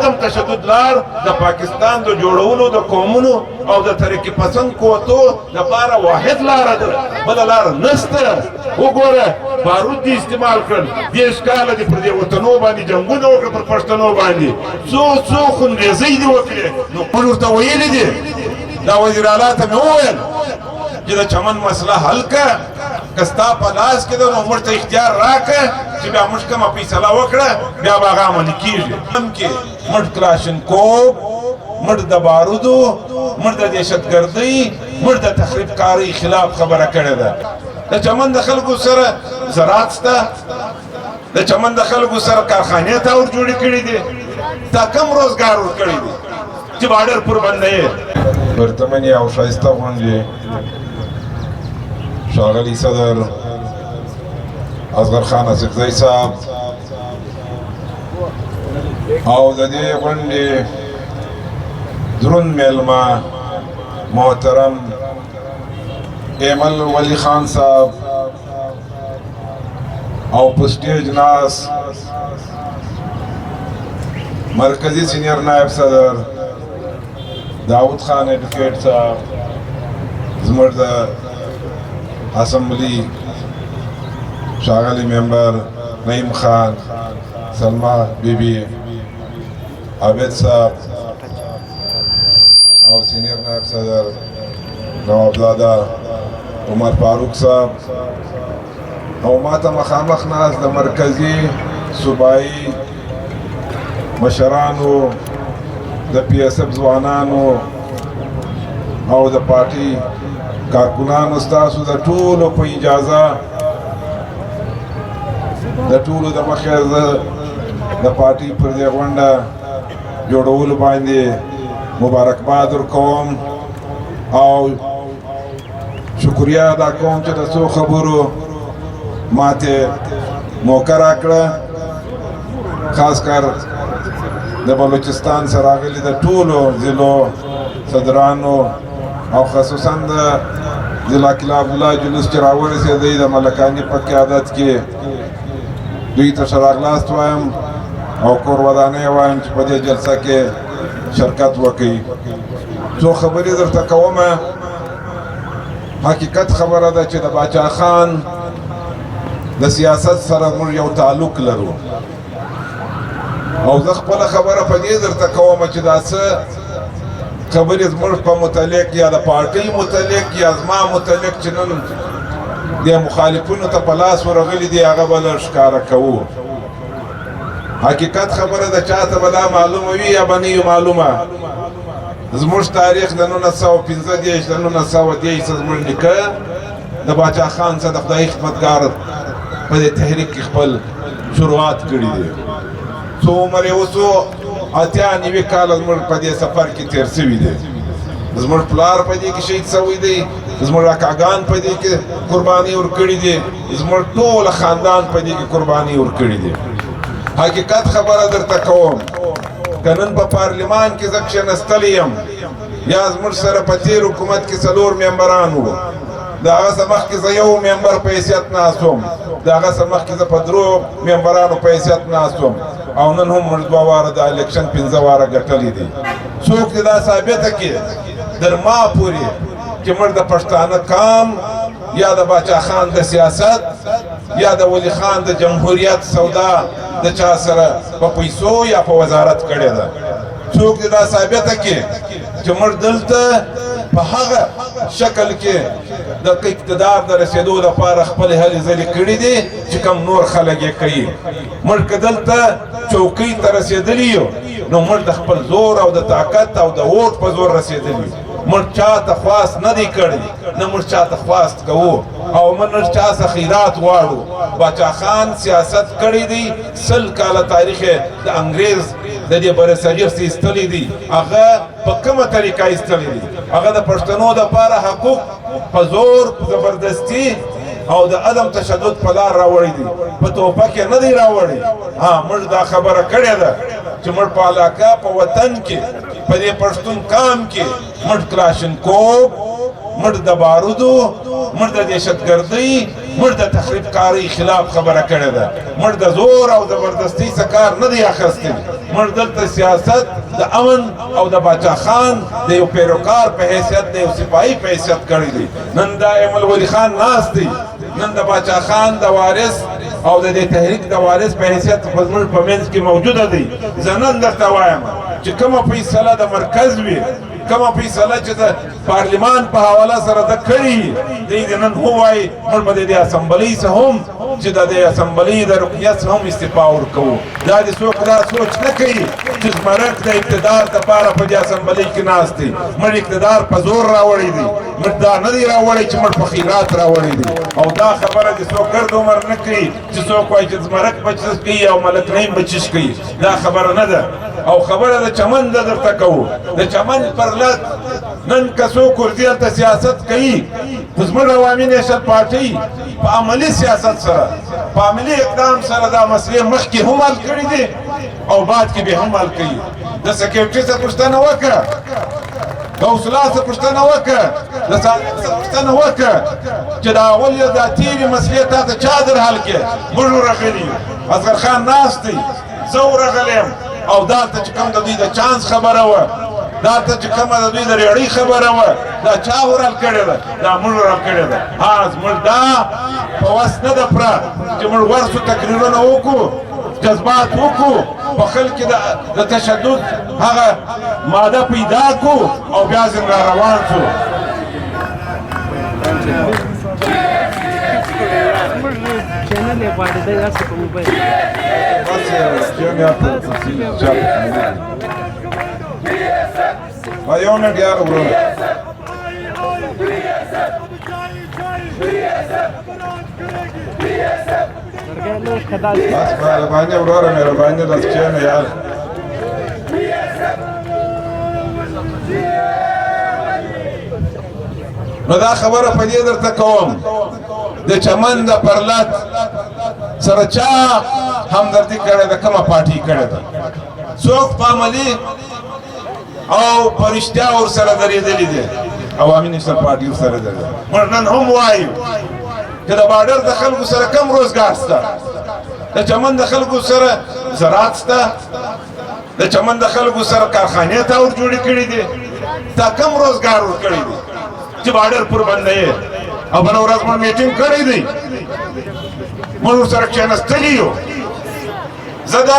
عدم تشدد لار د پاکستان د جوړولو د قومونو او د ترقی پسند قوتو لپاره واحد لار ده، بل لار نشته. وګوره بارود دي استعمال کړل، دیش کاله دي پر دې وطنو باندې جنگونه وکړه، پر پښتنو باندې څو خونریزۍ دي وکړې. نو موږ ورته ویلي دي، دا وزیر اعلی ته مې وویل چې د چمن مسله حل کړه، که ستا په لاس کې ده نو موږ ته اختیار راکړه چې بیا موږ کومه فیصله وکړه بیا به هغه عملي کېږي. هم کې موږ کلاشینکوف، موږ د بارودو، موږ د دهشتګردۍ، موږ د تخریب کارۍ خلاف خبره کړې ده. د چمن د خلکو سره زراعت شته، د چمن د خلکو سره کارخانې ته ور جوړې کړي دي، تا کم روزګار ورکړی دی چې بارډر پر باندې یې برتمنې او ښایسته غونډې ښاغلي صدر اصغر خان اصفزی صاحب او د دې غونډې دروند میلمه محترم ایمل ولی خان صاحب او په سټیج ناس مرکزی سینئر نائب صدر داود خان ایڈوکیٹ صاحب، زموږ د اسمبلی ښاغلی ممبر نعیم خان، سلما بی بی، عابد صاحب او سینئر نائب صدر نوابزاده عمر فاروق صاحب او ماته مخامخ ناست د مرکزی صوبایي مشرانو، د پی ایس اف ځوانانو او د پارټي کارکونانو، ستاسو د ټولو په اجازه د ټولو د مخې زه د پارټي پر دې غونډه جوړولو باندې مبارکباد ورکوم او شکریه ادا کوم چې د څو خبرو ماته موقع راکړه. خاص کر د بلوچستان سره راغلي د ټولو ضلعو صدرانو او خصوصا د ضلع کلا عبدالله جلوس چې راورسېدی د ملکاني په قیادت کې، دوی ته ښه راغلاست وایم او کور ودانۍ وایم چې په دې جلسه کې شرکت وکړي. څو خبرې درته کومه. حقیقت خبره ده چې د باچا خان د سیاست سره موږ یو تعلق لرو او زه خپله خبره په دې درته کوم چې دا څه خبرې زموږ په متعلق یا د پارټۍ متعلق یا زما متعلق چې نن د مخالفینو ته په لاس ورغلي دي هغه به لږ ښکاره کوو. حقیقت خبره د چاته به دا معلومه وي یا به نه وي معلومه. زموږ تاریخ د 1915 د 1910 زموږ نیکه د باچا خان څخه د خدای خدمتګار په دې تحریک کې خپل شروعات کړي دي. څو عمر یې اوسو 89 کاله زموږ په دې سفر کې تېر سوي دي. زموږ پلار په دې کې شهید سوی دی، زموږ اکاګان په دې کې قرباني ورکړي دي، زموږ ټول خاندان په دې کې قرباني ورکړي دي. حقیقت خبره درته کوم، که نن په پارلمان کې زه کښېنستلی یم یا زموږ سره په تېر حکومت کې 4 ممبران وو، د هغه څه مخکې زه یو ممبر په حیثیت ناست وم، د هغه څه مخکې زه په 3 ممبرانو په حیثیت ناست وم او نن هم موږ 2 واره د الیکشن 15 واره ګټلي دي. څوک دې دا ثابته کړي در ما پورې چې موږ د پښتانه قام یا د باچا خان د سیاست یا د ولی خان د جمهوریت سودا د چا سره په پیسو یا په وزارت کړې ده. څوک دې دا ثابته کړي چې موږ دلته په هغه شکل کې د اقتدار د رسېدو لپاره خپل هلې ځلې کړي دي چې کوم نور خلک یې کوي. موږ که دلته چوکۍ ته رسېدلي یو نو موږ د خپل زور او د طاقت او د ووټ په زور رسېدلي. موږ چاته خواست نه دی کړی، نه موږ چاته خواست کوو او موږ چا څخه خیرات غواړو. باچا خان سیاست کړی دی، 100 کاله تاریخ د انګریز د دې برصغیر څخه ایستلی دی. هغه په کومه طریقه ایستلی دی؟ هغه د پښتنو دپاره حقوق په زور، په زبردستي او د عدم تشدد په لار راوړی دی، په توپک یې نه دی راوړی. موږ دا خبره کړې ده چې موږ په علاقه په وطن کې په دې پښتون قام کې موږ کلاشینکوف، موږ د بارودو، موږ د دهشتګردۍ موږ د تخریب کارۍ خلاف خبره کړې ده موږ د زور او زبردستۍ څه کار نه دی اخیستی موږ دلته سیاست د امن او د باچا خان د یو پیروکار په حیثیت د یو سپاهي په حیثیت کړی دی نن د ایمل ولی خان ناست دی نن د باچا خان د وارث او د دې تحریک د وارث په حیثیت زموږ په منځ کې موجوده دی زه نن درته وایم چې کومه فیصله د مرکز وي کومه فیصله چې د پارلمان په حواله سره ده کړې دی نن هو وایي موږ به د دې اسمبلۍ څه هم چې د دې اسمبلۍ د رکنیت څخه هم استعفا ورکوو دا د څوک دا سوچ نه کوي چې زمرک د اقتدار دپاره په دې اسمبلۍ کې ناست دی موږ اقتدار په زور راوړی دی موږ دا نه دی راوړی چې موږ په خیرات راوړی دی او دا خبره د څوک ګرد عمر نه کوي چې څوک وایي چې زمرک به چیز کوي او ملک نعیم به چیز کوي دا خبره نه ده او خبره د چمن ده درته کوو د چمن پر لد نن که څوک ورځي هلته سیاست کوي خو زموږ عوامي نیشنل پارټۍ په عملي سیاست سره په عملي اقدام سره دا مسلې مخکې هم حل کړي دي او بعد کې به هم حل کوي د سکیورټي څخه پوښتنه وکړه د اوسلا څخه پوښتنه وکړه د صادق څخه پوښتنه وکړه چې دا اول یو دا تېرې مسلې تا ته چا در حل کړې موږ ورغلي یو اصغر خان ناست دی زه ورغلی یم او دلته چې کوم د دوی د چانس خبره وه دلته چې کومه د دوی د ریړۍ خبره وه دا چا ورحل کړې ده دا موږ ورحل کړې ده زموږ دا په وس نه ده پوره چې موږ ورسو تقریرونه وکړو جذبات وکړو په خلک کې د تشدد هغه ماده پیدا کړو او بیا زم را روان شو चैनल है पार्टी का यार से मोबाइल बस क्या मैं आपको चल भाई और मैं यार ब्रो बस मेहरबानी ब्रो मेहरबानी बस क्या मैं यार نو دا خبره په دې درته کوم د چمن د پرلت سره چا همدردي کړې ده کومه پارټي کړې ده څوک په عملي او په رښتیا ورسره درېدلي دي عوامي نیشنل پارټي ورسره درېدلي موږ نن هم وایو چې د بارډر د خلکو سره کم روزګار شته د چمن د خلکو سره زراعت شته د چمن د خلکو سره کارخانې ته ور جوړې کړي دي تا کم روزګار ورکړي دي چې بارډر پر باندې او بل ورځ موږ میټینګ کړی دی موږ سره کېناستلي یو زه د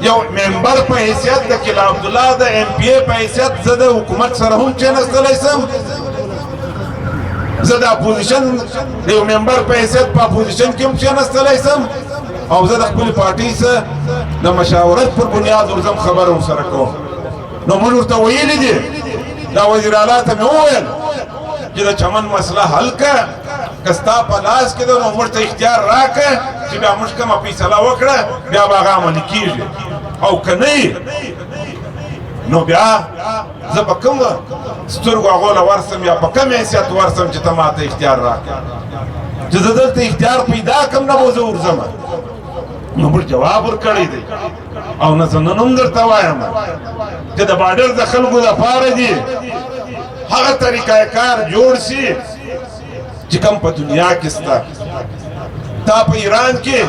یو ممبر په حیثیت د کلا عبدالله د ایم پی ای په حیثیت زه د حکومت سره هم کېناستلی سم زه د اپوزیشن د یو ممبر په حیثیت په اپوزیشن کې هم کېناستلی سم او زه د خپلې پارټۍ سره د مشاورت پر بنیاد ورځم خبره ورسره کوم نو موږ ورته ویلي دي دا وزیر اعلی ته مې وویل چې د چمن مسله حل کړه که ستا په لاس کې ده نو موږ ته اختیار راکړه چې بیا موږ کومه فیصله وکړه بیا به هغه عملي کېږي او که نه نو بیا زه په کومه سترګو هغو له ورسم یا په کوم حیثیت ورسم چې ته ماته اختیار راکړه چې زه دلته اختیار پیدا کړم نه به زه ورځم نو موږ جواب ورکړی دی او نه زه نن هم درته وایم چې د بارډر د خلکو دپاره دي هغه طریقه کار جوړ شي چې کوم په دنیا کې شته تا په ایران کې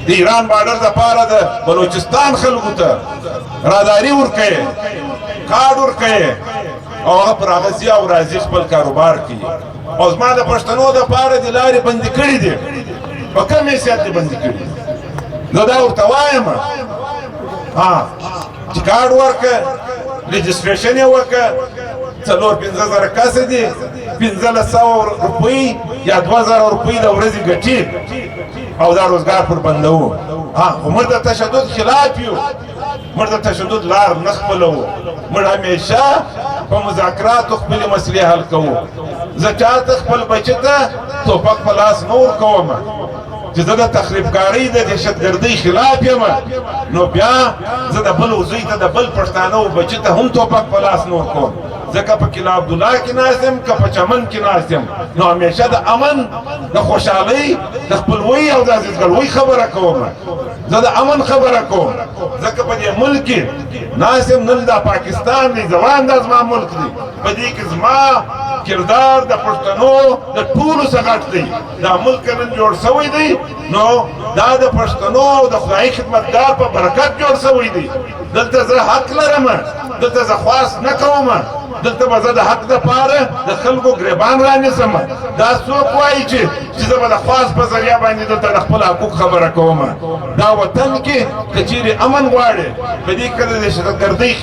د ایران بارډر دپاره د بلوچستان خلکو ته راداري ورکوې کارډ ورکوې او هغه پر هغه ځي او راځي خپل کاروبار کوي او زما د پښتنو دپاره د لارې بندي کړي دي په کوم حیثیت دې بندي کړي زه دا ورته وایم چې کارډ ورکړه رجسټریشن یې وکړه 4-5 کسه دي 1500 روپۍ یا 2000 روپۍ د ورځې ګټي او دا روزګار پر بندوو خو موږ د تشدد خلاف یو موږ د تشدد لار نه خپلوو موږ همیشه په مذاکراتو خپلې مسلې حل کوو زه چاته خپل بچي ته توپک په لاس نه ورکوم چې زه د تخریبکارۍ د دهشتګردۍ خلاف یم نو بیا زه د بل زوی ته د بل پښتانه و بچي ته هم توپک په لاس نه ورکوم ځکه په کلا عبدالله کې ناست یم که په چمن کې ناست یم نو همیشه د امن د خوشحالۍ د خپلوۍ او د عزیزګلوۍ خبره کوم زه د امن خبره کوم ځکه په دې ملک کې ناست یم نن دا پاکستان دی زوان دا زما ملک دی په دې کې زما کردار د پښتنو د ټولو څخه غټ دی. دا ملک نن جوړ شوی دی نو دا د پښتنو د خدای خدمتګار په برکت جوړ شوی دی. دلته زه حق لرم، دلته زه خواست نه کوم، دلته به زه د حق دپاره د خلکو ګریبان رانیسم. دا څوک وایي چې زه به د خواست په ذریعه باندې دلته د خپل حقوق خبره کوم؟ دا وطن کې که چیرې امن غواړې، په دې کې د دهشتګردۍ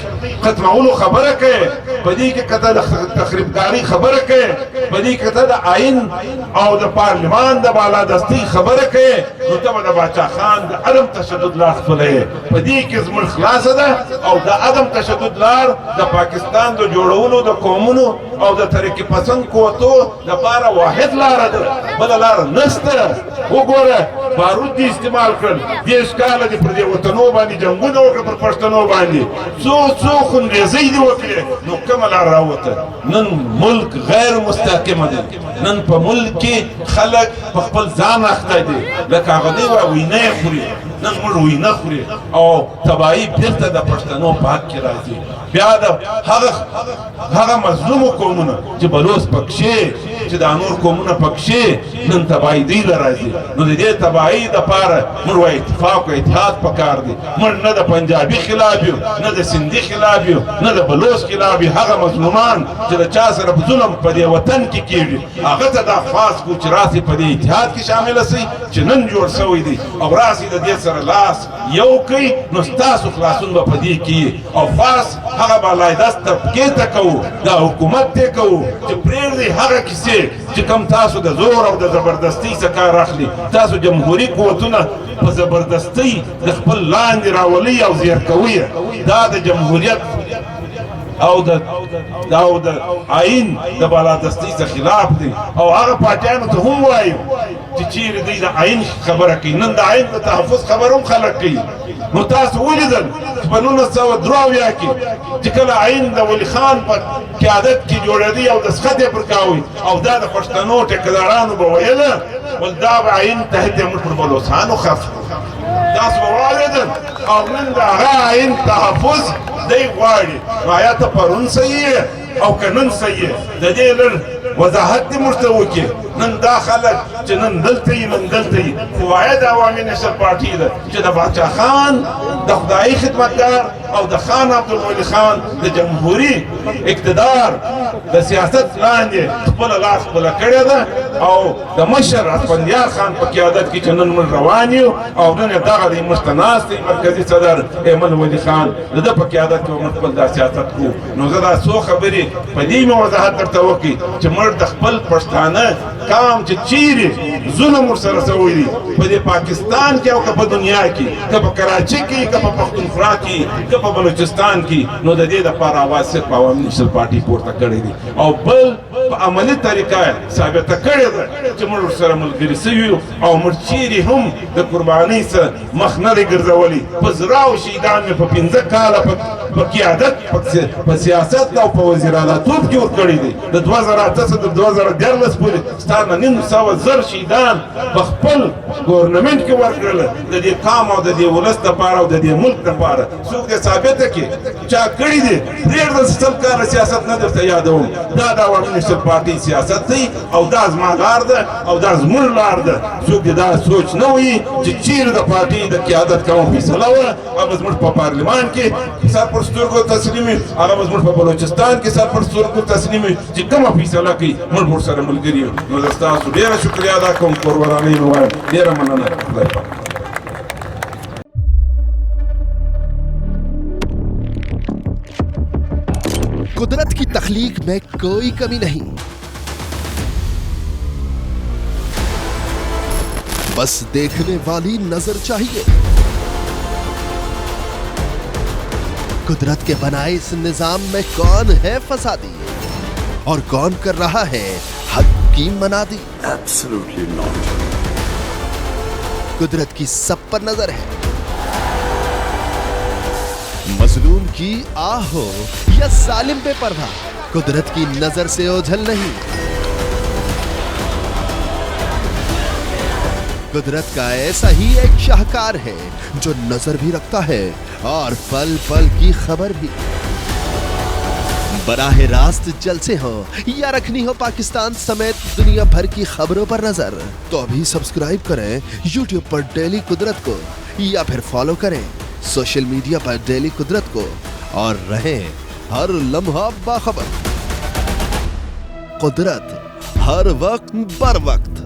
ختمولو خبره کوې، په دې کې که ته د تخریبکارۍ خبره کوې، په دې کې ته د آئین او د پارلمان د بالادستۍ خبره کوې، نو ته به د باچا خان د عدم تشدد لار خپلوې. په دې کې زموږ خلاصه ده او د عدم تشدد لار د پاکستان د جوړولو د قومونو او د ترقي پسند قوتو لپاره واحد لاره ده، بله لاره نشته. وګوره بارود دې استعمال کړل، دېرش کاله دې پر دې وطنو باندې جنګونه وکړه، پر پښتنو باندې څو خونریزۍ دې وکړې، نو کومه لاره راوته؟ نن ملک غیر مستحکمه دی، نن په ملک کې خلک په خپل ځان اخته دي، لکه هغه دی وایي وینه یې خوري. نن موږ وینه خوري او تباهي بېرته د پښتنو په حق کې راځي. بیا د هغه مظلومو قومونه چې بلوڅ پکښې، چې دا نور قومونه پکښې، نن تباهي دوی له راځي. نو د دې تباهۍ دپاره موږ وایي اتفاق او اتحاد پکار دی. موږ نه د پنجابي خلاف یو، نه د سندي خلاف یو، نه د بلوڅ خلاف یو. هغه مظلومان چې د چا سره ظلم په دې وطن کې کېږي، هغه ته دا خاص کو چې راسي په دې اتحاد کې شامله سي چې نن جوړ شوی دی، او راسي د دې سره لاس یو کوي، نو ستاسو خلاصون به په دې کې او خاص هغه بالایدست طبقې ته کوو، دا حکومت ته کوو چې پرېږدئ هغه کیسې چې کوم تاسو د زور او د زبردستۍ څخه کار اخلي. تاسو جمهوري قوتونه په زبردستۍ د خپل لاندې راولئ او زیر کوئ. دا د جمهوریت او د آئین د بالادستۍ څخه خلاف دی. او هغه پارټیانو ته هم وایو چې چیرې دوی د آئین خبره کوي، نن د آئین د تحفظ خبره هم خلک کوي. نو تاسو ولیدل چې په 1983 کې چې کله آئین د ولي خان په قیادت کې جوړېدی او دستخط یې پر کاوه، او دا د پښتنو ټیکهدارانو به ویله ول دا به آئین تحت موږ پر بلوڅانو خرڅ کړو. تاسو به واورېدل او نن د هغه آئین تحفظ دی غواړي. نو آیا ته پرون صحیح او که نن صحیح؟ د دې لږ وضاحت دې موږ ته وکړي. نن دا خلک چې نن دلته یي، نن دلته یي، خو واحد عوامي نشر پارټي ده چې د باچا خان د خدایي خدمتګار او د خان عبدالولي خان د جمهوري اقتدار د سیاست لاندې خپله لاس خپله کړې ده، او د مشر اسفندیار خان په قیادت کې چې نن موږ روان یو، او نن یې دغه دی مخ ته ناست دی مرکزي صدر ایمل ولي خان، د ده په قیادت کې به موږ خپل دا سیاست کوو. نو زه دا څو خبرې په دې مې وضاحت درته وکړي چې موږ د خپل پښتانه کام چې چیرې ظلم ورسره شوی دی په دې پاکستان کې او که په دنیا کې، که په کراچي کې، که په پښتونخوا کې، که په بلوچستان کې، نو د دې دپاره اواز صرف عوامي نشل پارټي پورته کړی دی، او بل په عملي طریقه ثابته کړې ده چې موږ ورسره ملګري سوي یو، او موږ چیرې هم د قربانۍ څخه مخ نه دی ګرځولی. په زراو شهیدان مې په 15 کاله په قیادت، په سیاست او په وزیراعلیتوب کې ورکړي دي. د 2008 څخه تر 2014 پورې ستا نه 900,000 شهیدان په خپل ګورنمنټ کې ورکړل، د دې قام او د دې ولس دپاره او د دې ملک دپاره. څوک دې ثابته کړي چا کړي دي؟ پرېږده 100 کاله سیاست نه درته یادوم. دا د عوامي نشل پارټۍ سیاست دی، او دا زما لار ده، او دا زموږ لار ده. څوک دې دا سوچ نه وایي چې چیرې د پارټۍ د قیادت کومه فیصله وه، هغه زموږ په پارلمان کې سر پر سترګو تسلیم وي، هغه به زموږ په بلوچستان کې سر پر سترګو تسلیم وي چې کومه فیصله کوي موږ ورسره ملګري یو. نو زه ستاسو ډېره شکریا ادا کوم، قربانۍ مې وایم. ډېره مننه. خدای پاک. कुदरत की तख्लीक में कोई कमी नहीं, बस देखने वाली नजर चाहिए। कुदरत के बनाए इस निजाम में कौन है फसादी और कौन कर रहा है हक की मनादी? Absolutely not. कुदरत की सब पर नजर है, मजलूम की आह हो या जालिम पे पर्दा, कुदरत की नजर से ओझल नहीं। कुदरत का ऐसा ही एक शाहकार है जो नजर भी रखता है और पल पल की खबर भी। बराह रास्त जलसे हो या रखनी हो पाकिस्तान समेत दुनिया भर की खबरों पर नजर, तो अभी सब्सक्राइब करें YouTube पर डेली कुदरत को या फिर फॉलो करें सोशल मीडिया पर डेली कुदरत को और रहें हर लम्हा बाखबर। कुदरत हर वक्त बर वक्त।